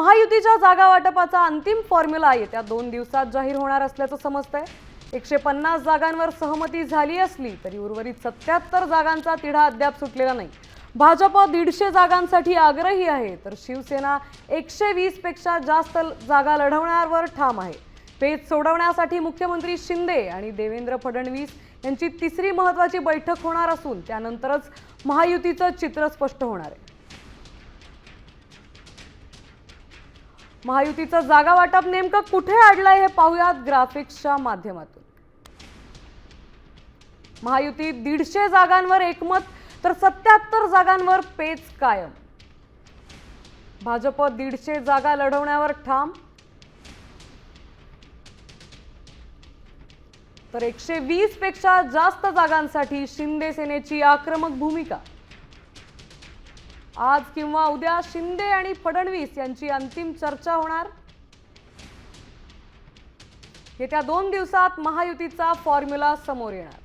महायुतीच्या जागा वाटपाचा अंतिम फॉर्म्युला येत्या 2 दिवसात जाहीर होणार असल्याचं समजतंय। 150 जागांवर सहमती झाली असली तरी उर्वरित 77 जागांचा तिढा अद्याप सुटलेला नाही। भाजप 150 जागांसाठी आग्रही आहे, तर शिवसेना 120 पेक्षा जास्त जागा लढवण्यावर ठाम आहे। पेच सोडवण्यासाठी मुख्यमंत्री शिंदे आणि देवेंद्र फडणवीस यांची तिसरी महत्त्वाची बैठक होणार असून त्यानंतरच महायुतीचं चित्र स्पष्ट होणार आहे। महायुतीचं जागा वाटप नेमकं कुठे अडलंय हे पाहूयात ग्राफिक्सच्या माध्यमातून। महायुतीत 150 जागांवर एकमत, तर 77 जागांवर पेच कायम। भाजप 150 जागा लढवण्यावर ठाम, तर 120 पेक्षा जास्त जागांसाठी शिंदे सेनेची आक्रमक भूमिका। आज किंवा उद्या शिंदे आणि फडणवीस यांची अंतिम चर्चा होणार। येत्या 2 दिवसात महायुतीचा फॉर्म्युला समोर येणार।